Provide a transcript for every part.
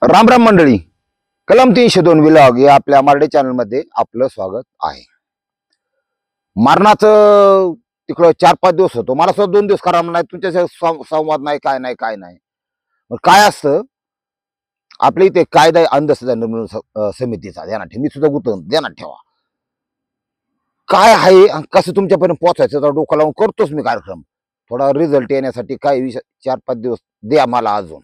राम राम मंडळी. कलम 302 विलॉग या आपल्या मराठी चॅनल मध्ये आपलं स्वागत आहे. मरणाचं तिकडं 4-5 दिवस होतो. मला सुद्धा 2 दिवस करावं नाही, तुमच्या संवाद नाही, काय नाही काय नाही. मग काय असतं आपल्या इथे कायदा अंधश्रद्धा निर्मूलन समितीचा, ध्यानात ठेवा. मी सुद्धा गुंतवून ध्यानात ठेवा काय आहे आणि कसं तुमच्यापर्यंत पोहोचायचं तर डोकं लावून करतोच मी कार्यक्रम. थोडा रिझल्ट येण्यासाठी काही विषय 4-5 दिवस द्या मला. अजून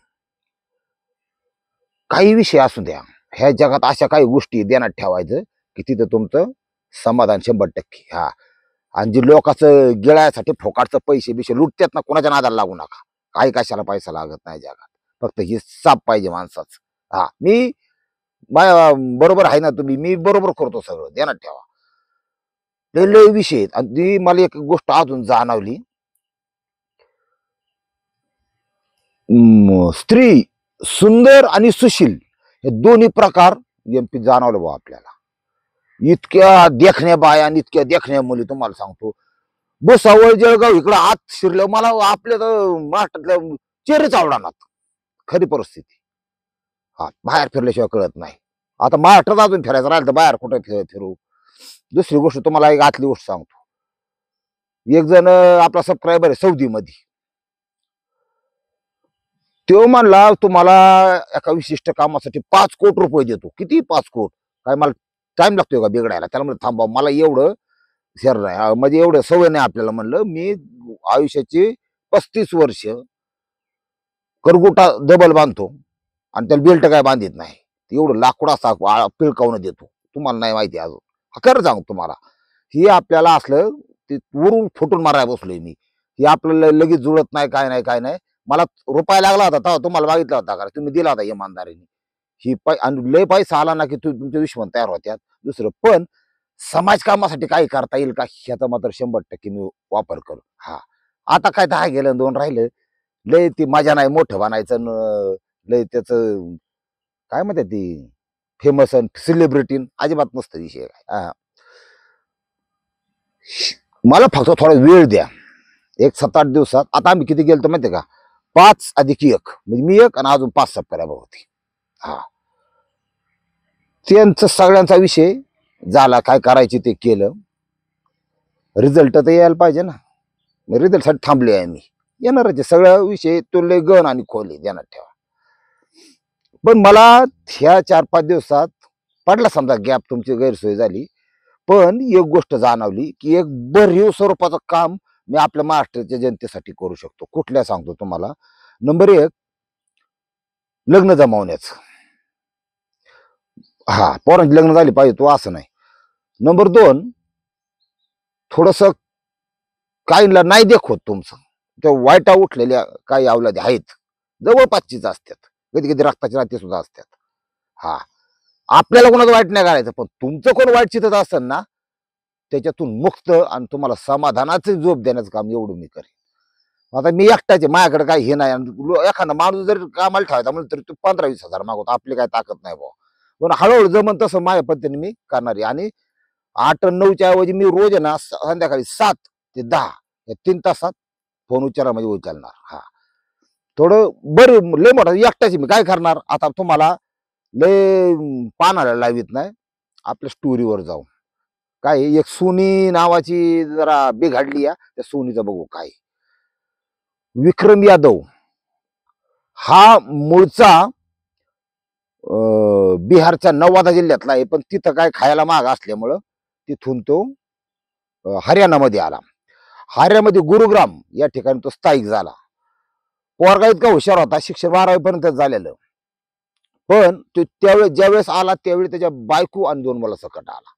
काही विषय असू द्या, ह्या जगात अशा काही गोष्टी ध्यानात ठेवायचं की तिथं तुमचं समाधान 100%. हा, आणि जे लोकांचं गिळायसाठी फोकाटचं पैसे बिशे लुटतात ना, कोणाच्या नादाला लागू नका. काही कशाला पैसा लागत नाही जगात, फक्त ही साप पाहिजे माणसाच. हा, मी बरोबर आहे ना तुम्ही, मी बरोबर करतो सगळं, ध्यानात ठेवा. लय लय विषय आहेत. आणि मला एक गोष्ट अजून जाणवली, स्त्री सुंदर आणि सुशील हे दोन्ही प्रकार एमपी जाणवलं बा आपल्याला. इतक्या देखण्या बाया आणि इतक्या देखण्या मुली तुम्हाला सांगतो. भुसावळ जळगाव इकडं आत शिरलं, मला आपल्या महाराष्ट्रातल्या चेहरेच आवडणार. खरी परिस्थिती. हा, बाहेर फिरल्याशिवाय कळत नाही. आता महाराष्ट्रात अजून फिरायचं राहिलं तर बाहेर कुठे फिरू. दुसरी गोष्ट तुम्हाला एक आतली गोष्ट सांगतो. एक जण आपला सबस्क्रायबर आहे सौदी मध्ये, तो म्हणला तुम्हाला एका विशिष्ट कामासाठी 5 कोटी रुपये देतो. किती 5 कोटी? काय मला टाइम लागतोय का बिघडायला? त्याला म्हणलं थांबा, मला एवढं शेअर नाही, म्हणजे एवढं सवय नाही आपल्याला. म्हणलं मी आयुष्याची 35 वर्ष करगोटा डबल बांधतो आणि त्याला बेल्ट काय बांधित नाही. एवढं लाकूड असा पिळकावून देतो, तुम्हाला नाही माहिती अजून. खरं सांगतो तुम्हाला, ही आपल्याला असलं ते वरून फुटून मारायला बसलोय मी. ही आपल्याला लगेच जुळत नाही, काय नाही काय नाही. मला रुपया लागला होता तेव्हा तुम्हाला मागितला होता का? तुम्ही दिला होता इमानदारीने. ही आणि लय पैसा आला ना की तुमचे दुश्मन तयार होत्यात. दुसरं पण समाज कामासाठी काय करता येईल का, ह्याचा मात्र 100% मी वापर करू. हा, आता काय 10 गेलं 2 राहिलं. लय ती मजा नाही मोठं बनायचं, लय त्याच काय म्हणतात ती फेमस सेलिब्रिटी अजिबात नसतं विषय काय. हा, मला फक्त थोडा वेळ द्या, एक 7-8 दिवसात. आता आम्ही किती गेलो माहितीये का? 5 अधिक 1 म्हणजे मी एक आणि अजून 5 सबस्क्रायबर होती. हा, त्यांचं सगळ्यांचा विषय झाला, काय करायचे ते केलं. रिझल्ट तर यायला पाहिजे ना. रिझल्ट साठी थांबले आहे मी. येणारच आहे सगळ्या विषय, तो लय गण आणि खोली ध्यानात ठेवा. पण मला ह्या 4-5 दिवसात पडला समजा गॅप, तुमची गैरसोय झाली. पण एक गोष्ट जाणवली की एक भरीव स्वरूपाचं काम मी आपल्या महाराष्ट्राच्या जनतेसाठी करू शकतो. कुठल्या सांगतो तुम्हाला. नंबर 1, लग्न जमावण्याचं. हा, पोरांची लग्न झाली पाहिजे तो असं नाही. नंबर 2, थोडस काहींना नाही देखवत तुमचं, त्या वाईटा उठलेल्या काही अवलादी आहेत, जवळपासचीच असतात, कधी कधी रक्ताची नाती सुद्धा असतात. हा, आपल्याला कोणाचं वाईट नाही करायचं, पण तुमचं कोण वाईट चितत असेल ना, त्याच्यातून मुक्त आणि तुम्हाला समाधानाचे झोप देण्याचं काम एवढं मी करेन. आता मी एकटाचे, माझ्याकडे काही हे नाही. एखादा माणूस जर कामाला ठेवायचा म्हणलं तरी तो 15-20 हजार मागवतो. आपली काही ताकद नाही भाऊ. पण हळूहळू जमन तसं माझ्या पद्धतीने मी करणार आहे. आणि 8-9च्या ऐवजी मी रोज आहे ना, संध्याकाळी 7 ते 10 या 3 तासात फोन उच्चारा म्हणजे उचलणार. हा, थोडं बरं लय मोठा एकटाची मी काय करणार. आता तुम्हाला लय पानाला लावित नाही, आपल्या स्टोरीवर जाऊ. काय एक सोनी नावाची जरा बिघडली या, त्या सोनीचं बघू. काय विक्रम यादव हा मूळचा बिहारच्या नवादा जिल्ह्यातला आहे, पण तिथं काय खायला महाग असल्यामुळं तिथून तो हरियाणामध्ये आला. हरियाणामध्ये गुरुग्राम या ठिकाणी तो स्थायिक झाला. पोरगा इतका हुशार होता, शिक्षण 12वी पर्यंत झालेलं. पण तो त्यावेळेस ज्यावेळेस आला त्यावेळी त्याच्या बायको आणि 2 मुलं सकट आला.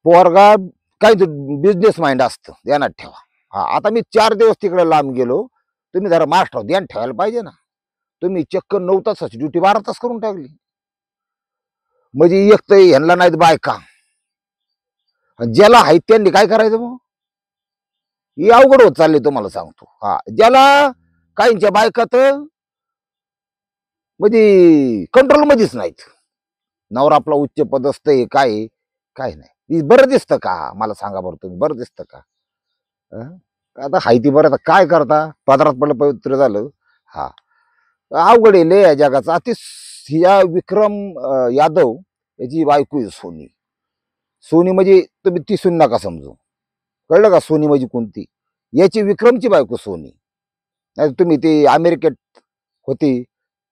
पोरगा काही बिझनेस माइंड असतं, ध्यानात ठेवा. हा, आता मी 4 दिवस तिकडे लांब गेलो. तुम्ही जरा महाराष्ट्रात ध्यान ठेवायला पाहिजे ना. तुम्ही चक्क 9 तासाची ड्युटी 12 तास करून टाकली. म्हणजे एक तर ह्यांना नाहीत बायका, ज्याला आहेत त्यांनी काय करायचं मग? ही अवघड होत चालली तुम्हाला सांगतो. हा, ज्याला काहींच्या बायका तर म्हणजे कंट्रोल मध्येच नाहीत. नवरा आपला उच्च पदस्थ आहे, काय काय नाही. बरं दिसतं का मला सांगा बरं, तुम्ही बरं दिसतं का? आता हाय ती बरं, काय करता, पदरात पडलं पवित्र झालं. हा, अवघड आहे लय या जगाचा. या विक्रम यादव याची बायको आहे सोनी. सोनी म्हणजे तुम्ही ती सुन नका समजू, कळलं का? सोनी म्हणजे कोणती? याची विक्रमची बायको सोनी. नाही तुम्ही ती अमेरिकेत होती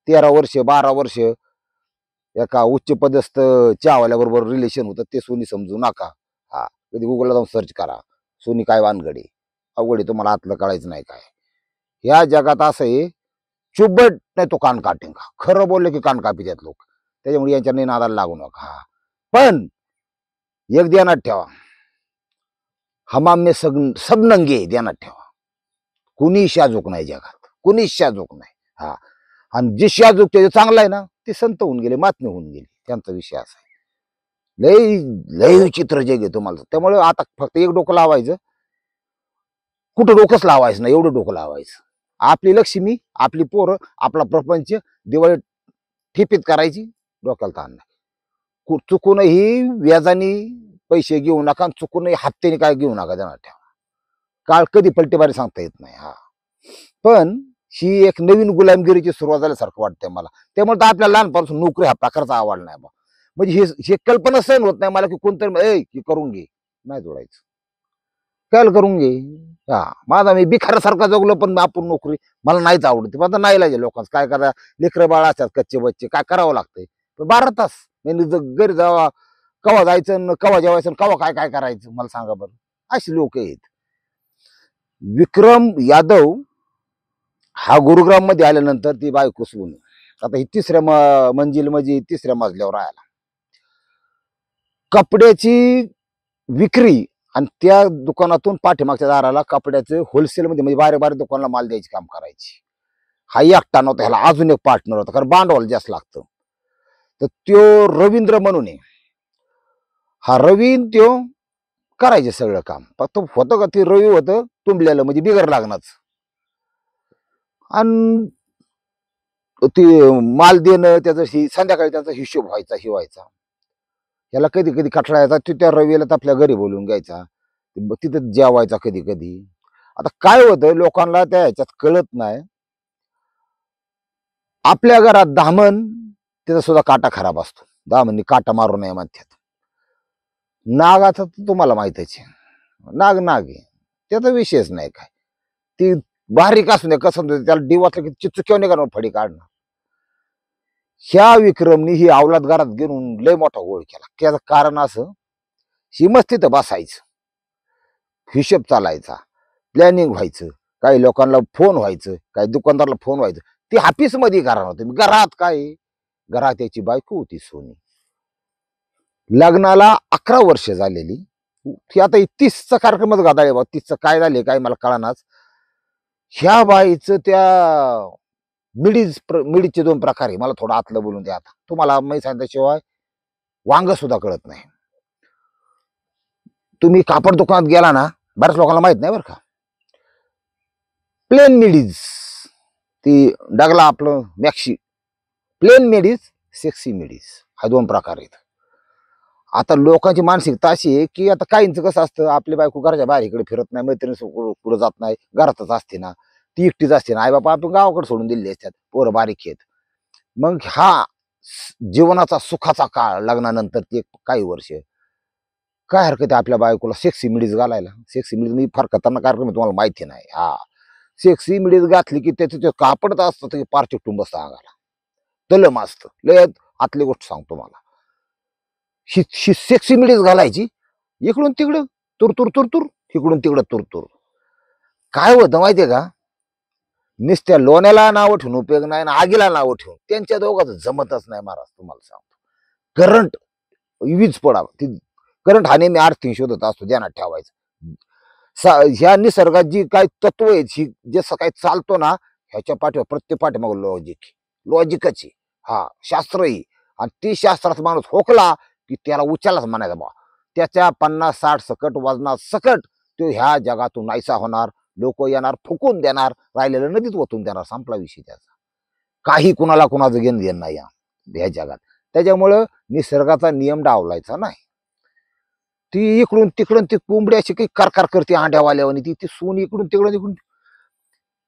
13 वर्ष 12 वर्ष एका उच्च पदस्थ चहावाल्याबरोबर रिलेशन होतं, ते सोनी समजू नका. हा, कधी गुगलला जाऊन सर्च करा सोनी काय वानगडी. अवघड आहे, तुम्हाला आतलं कळायचं नाही काय. ह्या जगात असं आहे, चुब्बट नाही तो कान काटेन का. खरं बोललं की कान कापितात लोक. त्याच्यामुळे यांच्या नाही नादाला लागू नका. हा, पण एक ध्यानात ठेवा, हमाम में सब नंगे ध्यानात ठेवा. कुणी शाजूक नाही जगात, कुणीच शाजूक नाही. हा, आणि जे शाजूक ते चांगला आहे ना, ते संत होऊन गेले, महात्मे होऊन गेले. त्यांचा विषय असा आहे. लय लय विचित्र जग आहे तुम्हाला. त्यामुळे आता फक्त एक डोकं लावायचं, कुठं डोकंच लावायचं नाही, एवढं डोकं लावायचं. आपली लक्ष्मी, आपली पोरं, आपला प्रपंच दिवाळी ठिपीत करायची, डोक्याला ताण नाही. चुकूनही व्याजाने पैसे घेऊ नका, चुकूनही हप्त्याने काय घेऊ नका. त्यांना ठेवा, काळ कधी पलटीबारी सांगता येत नाही. हा, पण ही एक नवीन गुलामगिरीची सुरुवात झाल्यासारखं वाटतंय मला. त्यामुळे तर आपल्याला लहानपासून नोकरी हा प्रकारचा आवड नाही बा. म्हणजे हे कल्पना सहन होत नाही मला की कोणतरी करून घे. नाही जोडायचं, काय करून घे. हा, माझा मी भिकाऱ्यासारखा जगलो, पण आपण नोकरी मला नाहीच आवडते. पण आता नाही लागे लोकांचं काय करा. लेकरं बाळ असतात कच्चे बच्चे, काय करावं लागतंय. 12 तास म्हणजे घरी जावा, कवा जायचं, कवा जेवायचं, कवा काय काय करायचं, मला सांगा बरं. अशी लोक आहेत. विक्रम यादव हा गुरुग्राम मध्ये आल्यानंतर ती बायको सोनी आता ही तिसऱ्या मंजिल म्हणजे तिसऱ्या मजल्यावर राहायला. कपड्याची विक्री आणि त्या दुकानातून पाठीमागच्या दाराला कपड्याचं होलसेलमध्ये म्हणजे बारे बारे दुकानाला माल द्यायचे काम करायची. हा एकटा नव्हता, ह्याला अजून एक पार्टनर होता, कारण भांडवल जास्त लागतं. तर त्यो रवींद्र म्हणून आहे. हा रवीन त्यो करायचे सगळं काम. फक्त होतं का ते रवी होतं तुंबलेलं, म्हणजे बिगर लागणारच. आणि ते माल देणं त्याचं संध्याकाळी त्याचा हिशोब व्हायचा. याला कधी कधी कठळा यायचा, तो त्या रवीला तर आपल्या घरी बोलवून घ्यायचा, तिथं जेवायचा कधी कधी. आता काय होतं लोकांना त्या ह्याच्यात कळत नाही, आपल्या घरात दामन त्याचा सुद्धा काटा खराब असतो. दामननी काटा मारू नये म्हणतात. नागाचा तुम्हाला माहितच आहे, नाग नाग आहे, त्याचा विषयच नाही काय. ती बारीक असून दे कसं त्याला डिवासलं की चुक्यावर निघणार फडी काढणं. ह्या विक्रमनी ही अवलाद घरात घेऊन लय मोठा गोळ केला. त्याचं कारण असं, ही मस्त तिथं बसायचं, हिशोब चालायचा, प्लॅनिंग व्हायचं, काही लोकांना फोन व्हायचं, काही दुकानदाराला फोन व्हायचं. ती ऑफिस मध्ये कारण होतं. घरात काय, घरात त्याची बायको होती सोनी. लग्नाला 11 वर्ष झालेली. ती आता 30चा कार्यक्रमच गादाळे बा. 30चं काय झाले काय मला कळनाच. ह्या बाईचं त्या मिडीचे 2 प्रकार आहे. मला थोडं आतलं बोलून द्या. आता तुम्हाला मी सांगितल्याशिवाय वांग सुद्धा कळत नाही. तुम्ही कापड दुकानात गेला ना, बऱ्याच लोकांना माहित नाही बरं का. प्लेन मिडीज, ती डगला आपलं मॅक्सी, प्लेन मिडीज, सेक्सी मिडीज, हा 2 प्रकार आहेत. आता लोकांची मानसिकता अशी आहे की आता काहींचं कसं असतं, आपली बायको घराच्या बाहेर इकडे फिरत नाही, मैत्रिणी पुढे जात नाही, घरातच असते ना, ती एकटीच असते ना, आई बापा आपण गावाकडे सोडून दिलेले असतात, पोरं बारीक आहेत. मग हा जीवनाचा सुखाचा काळ लग्नानंतर ते काही वर्ष काय हरकत आहे आपल्या बायकोला सेक्सी मिडीज घालायला. सेक्सी मिडीज मी फार खतरनाक कार्यक्रम तुम्हाला माहिती नाही. हा, सेक्सी मिडीज घातली की त्याचं ते कापड असतं ते पार चिकटून बसतं अंगाला, तलम असतं लय. आतली गोष्ट सांगतो मला, ही सेक्सी मिडीज घालायची, इकडून तिकडं तुरतुर तुरतुर, इकडून तिकडं तुरतुर. काय होतं माहितीये का, नुसत्या लोण्याला नावं ठेवून उपयोग नाही ना आगीला नावं ठेवून. त्यांच्या दोघांचं जमतच नाही महाराज, तुम्हाला सांगतो. करंट वीज पडावं, ती करंट हा नेहमी आर्थिंग शोधत असतो, ध्यानात ठेवायचं. ह्या निसर्गात जी काही तत्व आहेत, जे सकाळी चालतो ना, ह्याच्या पाठीवर प्रत्येक पाठीमाग लॉजिकच आहे. हा, शास्त्रही. आणि ती शास्त्रात माणूस होकला की त्याला उचलच म्हणायचा बा. त्याच्या 50-60 सकट वजनात सकट तो ह्या जगातून नाहीसा होणार. लोक येणार, फुकून देणार, राहिलेलं नदीत ओतून देणार, संपला विषय त्याचा. काही कुणाला कुणाचं घेणं देणं नाही ह्या जगात. त्याच्यामुळं निसर्गाचा नियम डावलायचा नाही. ती इकडून तिकडून ती कोंबडी अशी काही कारकार करते अंड्यावाल्यावानी, ती सून इकडून तिकडून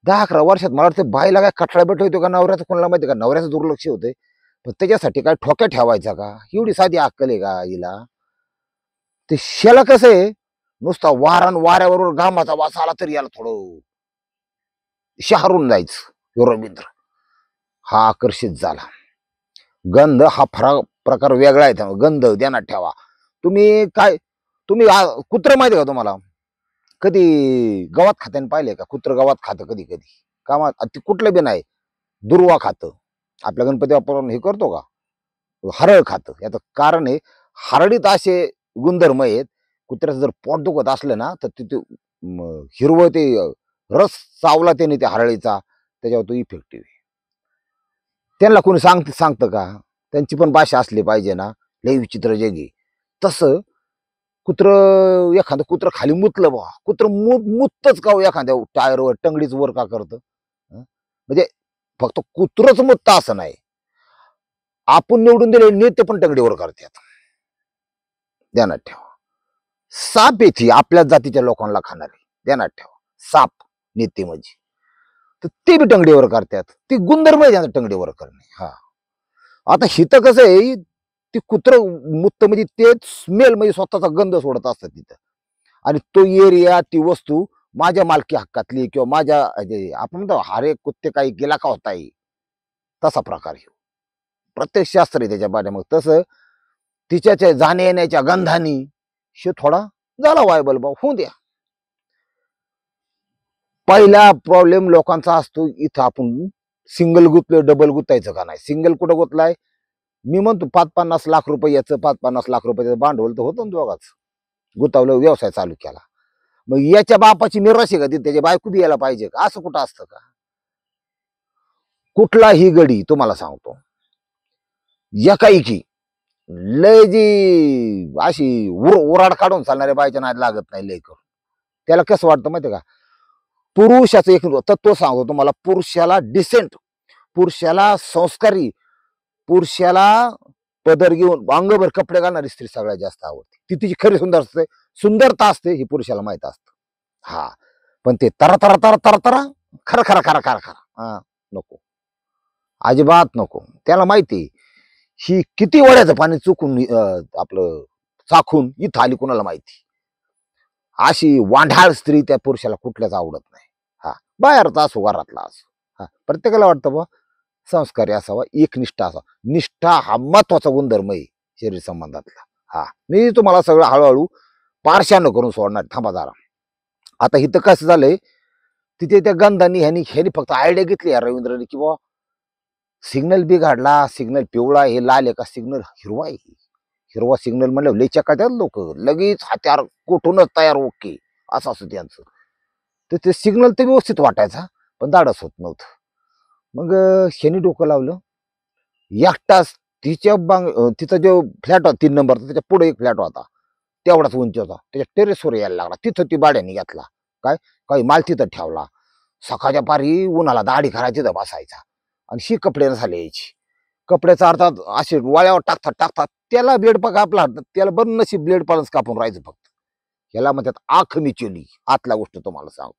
10-11 वर्षात मला वाटतं बाईला काय कठळा भेट होतो का नवऱ्याचं, कोणाला माहिती का, नवऱ्याचं दुर्लक्ष होतंय. पण त्याच्यासाठी काय ठोक्या ठेवायचा का? एवढी साधी अक्कल आहे का हिला? ते शेला कसं आहे, नुसता वाऱ्याबरोबर घामाचा वास आला तरी याला थोडं शहरून जायचं. ह्यो रवींद्र हा आकर्षित झाला. गंध हा प्रकार वेगळा आहे. गंध ध्यानात ठेवा. तुम्ही काय, तुम्ही कुत्र माहिती का तुम्हाला? कधी गवत खात्याने पाहिले का? कुत्र गवत खातं कधी कधी कामात, ते कुठलं बी नाही. दुर्वा खातं. आपल्या गणपती बाप्पाला हे करतो का? हरळ खातं. याचं कारण आहे, हरडीत असे गुणधर्म आहेत. कुत्र्याचं जर पोट दुखत असलं ना, तर तिथे हिरवं ते रस चावला त्याने त्या हरळीचा, त्याच्यावर तो इफेक्टिव्ह आहे. त्यांना कोणी सांगतं का? त्यांची पण भाषा असली पाहिजे ना. लय विचित्र जग आहे. तसं एखादं कुत्र खाली मुतलं बा, कुत्र मुतच का हो एखाद्या टायरवर टंगडीच वर का करतं? म्हणजे फक्त कुत्रच मुततं असं नाही. आपण निवडून दिले नेते पण टंगडीवर करतात. ध्यानात ठेवा. साप येते आपल्याच जातीच्या लोकांना खाणारे. ध्यानात ठेवा. साप नेते म्हणजे, तर ते बी टंगडीवर करतात. ते गुणधर्म आहे त्यांचा टंगडीवर करणे. हा, आता हिथं कसं आहे, ती कुत्र मुत्त म्हणजे ते स्मेल म्हणजे स्वतःचा गंध सोडत असतात तिथं. आणि तो एरिया, ती वस्तू माझ्या मालकी हक्कातली किंवा माझ्या आपण म्हणतो हरे कुत्ते काही गेला का होता, तसा प्रकार आहे. प्रत्येक शास्त्र आहे त्याच्या पाठीमागे. तसं तिच्या जाण्या येण्याच्या गंधानी शे थोडा झाला वायबल भाऊ होऊ द्या. पहिला प्रॉब्लेम लोकांचा असतो इथं, आपण सिंगल गुतलोय, डबल गुतायचं का नाही? सिंगल कुठं गुतलाय? मी म्हणतो 5-50 लाख रुपये याचं, 5-50 लाख रुपये भांडवल तर होतं ना दोघाच. गुतावलं, व्यवसाय चालू केला. मग याच्या बापाची मिराशी का ती त्याची बायको बी यायला पाहिजे का? असं कुठं असतं का? कुठलाही गडी तुम्हाला सांगतो, एकाएकी लय जी अशी उराड काढून चालणाऱ्या बायच्या नाद लागत नाही लय करून. त्याला कसं वाटतं माहितीये का? पुरुषाचं एक तत्व सांगतो तुम्हाला. पुरुषाला डिसेंट, पुरुषाला संस्कारी, पुरुषाला पदर घेऊन अंगभर कपडे घालणारी स्त्री सगळ्यात जास्त आवडते. ती तिची खरी सुंदरता असते ही पुरुषाला माहित असतं. हा, पण ते तरा तरा तरा तरा तरा खरा खरा खरा खरा खरा, हा, नको, अजिबात नको. त्याला माहिती ही किती वड्याचं पाणी चुकून आपलं चाखून इथं आली, कुणाला माहिती. अशी वांढाळ स्त्री त्या पुरुषाला कुठल्याच आवडत नाही. हा, बाहेरचा असो घरातला असो. हा, प्रत्येकाला वाटतं बा संस्कारी असावा, एकनिष्ठ असावा. निष्ठा हा महत्वाचा गुणधर्म आहे शरीर संबंधातला. हा, मी तुम्हाला सगळं हळूहळू पारशानं करून सोडणार. थांबा जरा. आता इथं कसं झालंय, तिथे त्या गंधांनी ह्यानी फक्त आयडिया घेतली या रवींद्रने की बा सिग्नल बिघडला, सिग्नल पिवळा हे लाल आहे का, सिग्नल हिरवा आहे. हिरवा सिग्नल म्हणलं लय चकाट्यात लोक लगेच हत्यार कुठूनच तयार, ओके असं असं त्यांचं. तर ते सिग्नल तर व्यवस्थित वाटायचा, पण धाडस होत नव्हतं. मग ह्यानी डोकं लावलं. एकटाच तिचा जो फ्लॅट होता 3 नंबरचा, त्याच्या पुढे एक फ्लॅट होता, तेवढाच उंची होता. त्याच्या टेरेसवर यायला लागला. तिथं ती भाड्याने घेतला. काय काही माल तिथं ठेवला. सकाळच्या पारी उन्हाला दाढी करायची तर बसायचा. आणि ही कपडे नसायला यायची. कपड्याचा अर्थात असे वाळ्यावर टाकतात टाकतात त्याला ब्लेड पका आपला, त्याला बरं नशीब ब्लेड पाडूनच कापून राहायचं फक्त. याला म्हणतात आख मिचवली. आतला गोष्ट तुम्हाला सांगतो.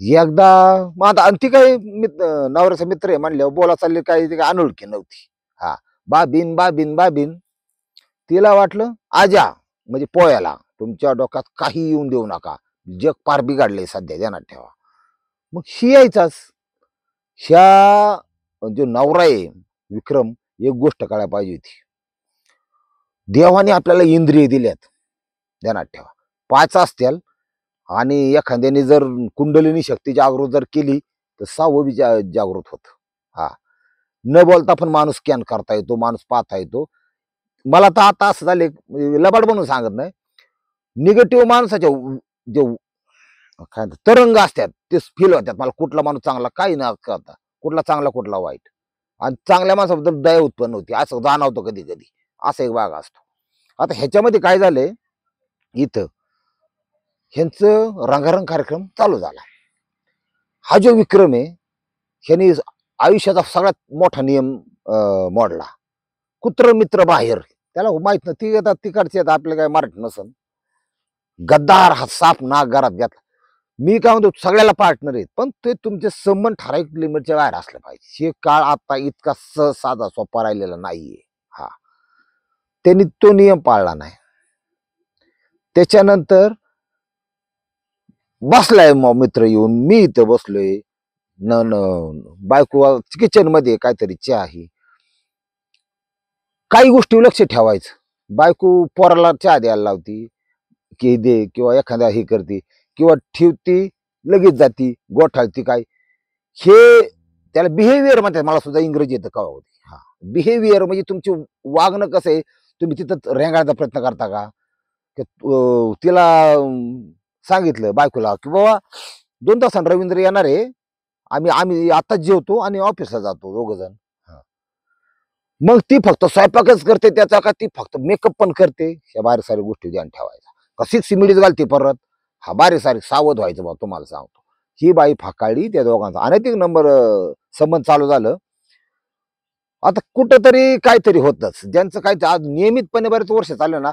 एकदा मग आता, आणि ती काही नवऱ्याचा मित्र आहे म्हणल्यावर बोला चालली, काही ती अनोळखी नव्हती. हा, बाबीन बाबीन बाबीन. तिला वाटलं आजा म्हणजे पोयाला, तुमच्या डोक्यात काही येऊन देऊ नका, जग पार बिघडले सध्या, ध्यानात ठेवा. मग ही यायचाच. ह्या जो नवरा आहे विक्रम, एक गोष्ट कळायला पाहिजे होती. देवाने आपल्याला इंद्रिय दिल्यात, ध्यानात ठेवा. 5 असतील, आणि एखाद्याने जर कुंडलिनी शक्ती जागृत जर केली तर 6वं बी जागृत होत. हा, न बोलता पण माणूस स्कॅन करता येतो, माणूस पाहता येतो. मला तर आता असं झाले, लबाड म्हणून सांगत नाही, निगेटिव्ह माणसाच्या जे काय तरंग असतात ते फील होतात मला. कुठला माणूस चांगला काही न करता, कुठला चांगला कुठला वाईट, आणि चांगल्या माणसाबद्दल दया उत्पन्न होती, असं जाणवतं कधी कधी. असा एक भाग असतो. आता ह्याच्यामध्ये काय झालंय, इथं ह्यांचं रंगारंग कार्यक्रम चालू झाला. हा जो विक्रम आहे, ह्याने आयुष्याचा सगळ्यात मोठा नियम मोडला. कुत्र मित्र बाहेर. त्याला माहित नाही, ती येतात तिकडचे येतात, आपले काय मराठी नसन. गद्दार हा साप नाग घरात घातला. मी काय म्हणतो सगळ्याला पार्टनर आहेत, पण ते तुमचे संबंध ठराविक लिमिटच्या बाहेर असले पाहिजे. हे काळ आता इतका साधा सोपा राहिलेला नाहीये. हा, त्यांनी तो नियम पाळला नाही. त्याच्यानंतर बसलाय मग मित्र येऊन, मी इथं बसलोय, न न बायको किचन मध्ये काहीतरी चहा आहे. काही गोष्टी लक्ष ठेवायचं. बायको पोराला चहा द्यायला लावती की दे, किंवा एखाद्या हे करते, किंवा ठेवती लगेच जाती गोठाळती काय, हे त्याला बिहेवियर म्हणतात. मला सुद्धा इंग्रजी येतं कवा होती. हा, बिहेवियर म्हणजे तुमचे वागणं कसं आहे. तुम्ही तिथं रेंगाळायचा प्रयत्न करता का? तिला सांगितलं बायकोला की बाबा 2 तासांनी रवींद्र येणार आहे, आम्ही आम्ही आताच जेवतो आणि ऑफिसला जातो 2 जण. मग ती फक्त स्वयंपाकच करते त्याचा, का ती फक्त मेकअप पण करते, या बारीक सारी गोष्टी ध्यान ठेवायचा. कशीच सिमिडीच घालते परत, हा बारीक सारीक सावध व्हायचं बा. तुम्हाला सांगतो, ही बाई फाकाळली त्या दोघांचा अनैतिक नंबर संबंध चालू झालं. आता कुठंतरी काहीतरी होतच, ज्यांचं काही आज नियमितपणे बरेच वर्ष चाललं ना,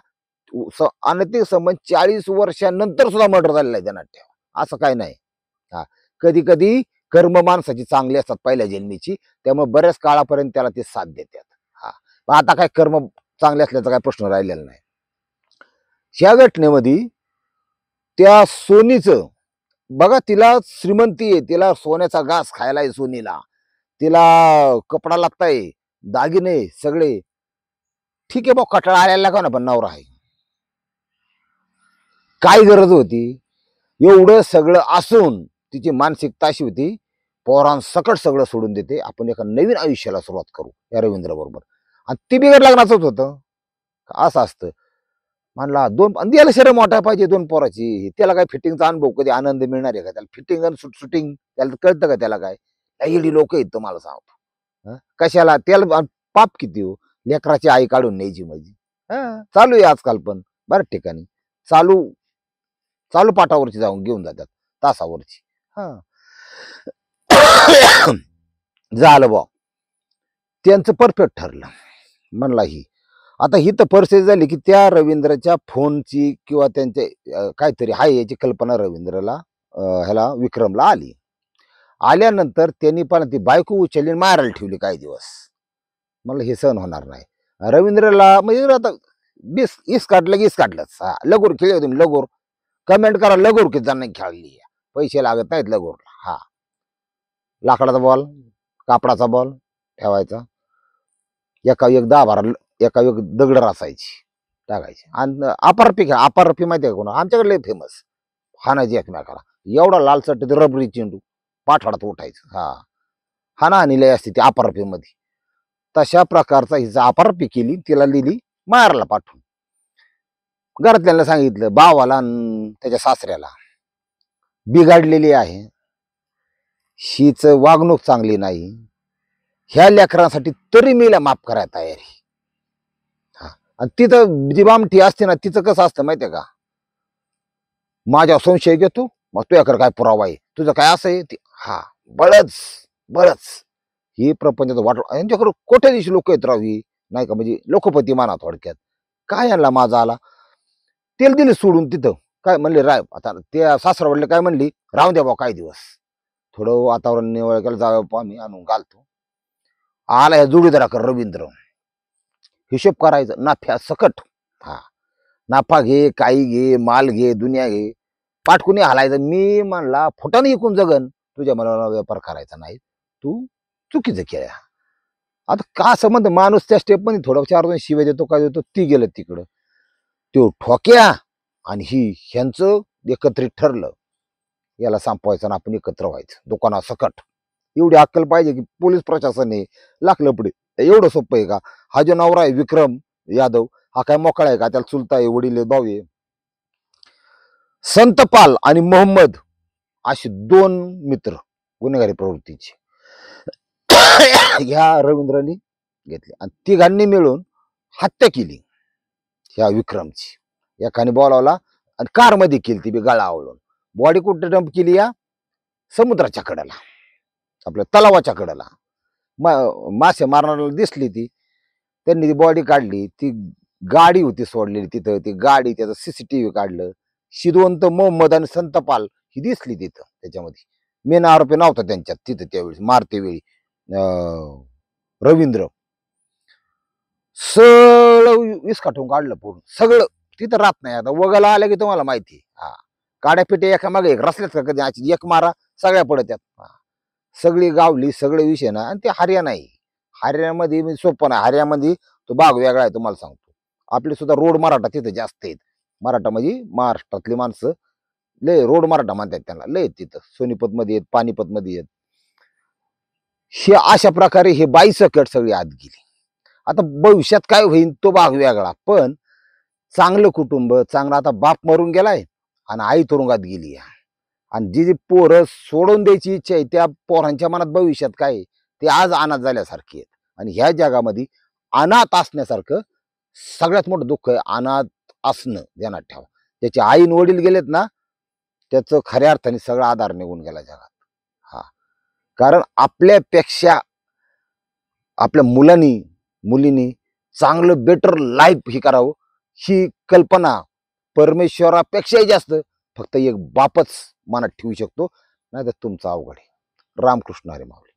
अनैतिक संबंध 40 वर्षानंतर सुद्धा मर्डर झालेला आहे ध्यानात ठेवा. असं काही नाही. हा, कधी कधी कर्म माणसाची चांगली असतात पहिल्या जन्मीची, त्यामुळे बऱ्याच काळापर्यंत त्याला ते साथ देतात. हा, पण आता काय कर्म चांगले असल्याचा काय प्रश्न राहिलेला नाही. ह्या घटनेमध्ये त्या सोनीचं बघा, तिला श्रीमंती आहे, तिला सोन्याचा घास खायला आहे सोनीला, तिला कपडा लत्ता आहे, दागिने सगळे ठीक आहे बा. कटाळा आलेला का ना, पण नवरा आहे. काय गरज होती? एवढं सगळं असून तिची मानसिकता अशी होती, पोरांसकट सगळं सोडून देते, आपण एका नवीन आयुष्याला सुरुवात करू या रवींद्र बरोबर. आणि ती बिगर लग्नाचंच होतं. असं असतं. म्हणला दोन द्यायला शरम मोठा पाहिजे 2 पोराची. त्याला काय फिटिंगचा अनुभव कधी आनंद मिळणार आहे का? त्याला फिटिंग आणि शूटिंग त्याला कळतं का? त्याला काय एडी लोक आहेत तुम्हाला सांगतो. कशाला त्याला पाप किती हो, लेकराची आई काढून न्यायची माझी. चालू आहे आजकाल पण बऱ्याच ठिकाणी चालू चालू पाठावरची जाऊन घेऊन जातात तासावरची. हा झालं बा, त्यांचं परफेक्ट ठरलं. म्हणला ही आता ही तर परिस्थिती झाली की त्या रवींद्रच्या फोनची किंवा त्यांचे काहीतरी आहे याची कल्पना रवींद्रला ह्याला विक्रमला आली. आल्यानंतर त्यांनी पण ती बायको उचलली मारायला ठेवली काही दिवस. मला हे सहन होणार नाही. रवींद्रला म्हणजे आता इस काढलं की इस काढलंच. हा, लगोर खेळ तुम्ही लगोर, कमेंट करा लगोर किती जणांनी खेळली, पैसे लागत नाहीत लगोरला. हा, लाकडाचा बॉल, कापडाचा बॉल ठेवायचा, एका एक 10-12 एका एक दगड रचायची टाकायची, आणि अपारपी अपारपी माहिती आहे कोणा आमच्याकडे फेमस, हाणायची एकमेकाला. एवढा लालसट ते रबरी चेंडू पाठवाडात उठायचं. हा, हाणाहाणी लय असते ती अपारपी मध्ये. तशा प्रकारचा हिचा अपारपी केली, तिला लिहिली मारायला पाठवून. घरातल्याला सांगितलं, भावाला त्याच्या सासऱ्याला बिघडलेली आहे, हीच वागणूक चांगली नाही, ह्या लेकरांसाठी तरी मीला माफ करायला तयारी. हा, आणि तिथं जी बामठी असते ना, तिचं कसं असतं माहितीये का, माझ्या संशय घेतो, मग तुझ्याकडे काय पुरावा आहे, तुझं काय असं आहे. हा, बळच बळच ही प्रपंचाचं वाट. यांच्याकडे कोठ्या दिवशी लोक येत राहावी नाही का, म्हणजे लोकपती माना थोडक्यात. काय यांना माझा आला, तेल दिले सोडून तिथं. काय म्हणले राय, आता त्या सासरा वडले काय म्हणली, राहून द्या बा काही दिवस, थोडं वातावरण निवळ केलं जावं आम्ही आणून घालतो. आला या जोडीदाराकडे रवींद्र, हिशोब करायचं नाफ्या सकट. हा, नाफा घे, काही घे, माल घे, दुनिया घे, पाठकुनी हालायचं. मी म्हणला फुटाने इकून जगन, तुझ्या मला व्यापार करायचा नाही, तू चुकीचं केलं. आता का संबंध, माणूस त्या स्टेप मध्ये थोडं 4-2 शिव्या देतो काय देतो, ती गेलं तिकडं. तो ठोक्या आणि ह्यांचं एकत्रित ठरलं, याला संपवायचं आणि आपण एकत्र व्हायचं दुकाना सकट. एवढी अक्कल पाहिजे की पोलीस प्रशासन आहे लाख लपडे. एवढं सोपं आहे का? हा जो नवरा आहे विक्रम यादव, हा काय मोकळा आहे का? त्याला चुलता आहे, वडील भाऊ आहे. संतपाल आणि मोहम्मद असे 2 मित्र गुन्हेगारी प्रवृत्तीचे ह्या रवींद्रनी घेतले आणि तिघांनी मिळून हत्या केली ह्या विक्रमची. एकाने बोलावला आणि कार मध्ये केली ती बी गळा आवळून. बॉडी कुठे डंप केली? या समुद्राच्या कडेला, आपल्या तलावाच्या कडेला. मासे मारणाऱ्याला दिसली ती, त्यांनी ती बॉडी काढली. ती गाडी होती सोडलेली तिथं, ती गाडी त्याचं CCTV काढलं. शिदवंत मोहम्मद आणि संतपाल ही दिसली तिथं त्याच्यामध्ये. मेन आरोपी नव्हता त्यांच्यात तिथं त्यावेळी मारते वेळी रवींद्र सगळं विस्काटून काढलं पूर्ण सगळं. तिथं राहत नाही आता वगाला आलं की तुम्हाला माहिती आहे. हा काड्यापिटे एका मागे एक रचल्यात का कधी अशी एक मारा सगळ्या पडत्यात. सगळी गावली सगळे विषय ना. आणि ते हरियाणा आहे. हरियाणामध्ये सोपं नाही. हरियाणामध्ये तो भाग वेगळा आहे तुम्हाला सांगतो. आपले सुद्धा रोड मराठा तिथं जास्त आहेत. मराठा म्हणजे महाराष्ट्रातली माणसं लय रोड मराठा म्हणतात त्यांना लय तिथं सोनीपत मध्ये आहेत पानिपत मध्ये आहेत. हे अशा प्रकारे हे 22 कट सगळी आत गेली. आता भविष्यात काय होईल तो भाग वेगळा. पण चांगलं कुटुंब चांगलं आता बाप मरून गेलाय आणि आई तुरुंगात गेली. आणि जी जी पोरं सोडून द्यायची इच्छा आहे त्या पोरांच्या मनात भविष्यात काय आहे, ते आज अनाथ झाल्यासारखी आहेत. आणि ह्या जगामध्ये अनाथ असण्यासारखं सगळ्यात मोठं दुःख आहे अनाथ असणं. ध्यानात ठेवा. त्याचे आईन वडील गेलेत ना त्याचं खऱ्या अर्थाने सगळा आधार निघून गेला जगात. हा कारण आपल्यापेक्षा आपल्या मुलांनी मुलींनी चांगलं बेटर लाईफ ही करावं ही कल्पना परमेश्वरापेक्षाही जास्त फक्त एक बापच मनात ठेवू शकतो. नाही तर तुमचं अवघड आहे. रामकृष्ण हरी माऊली.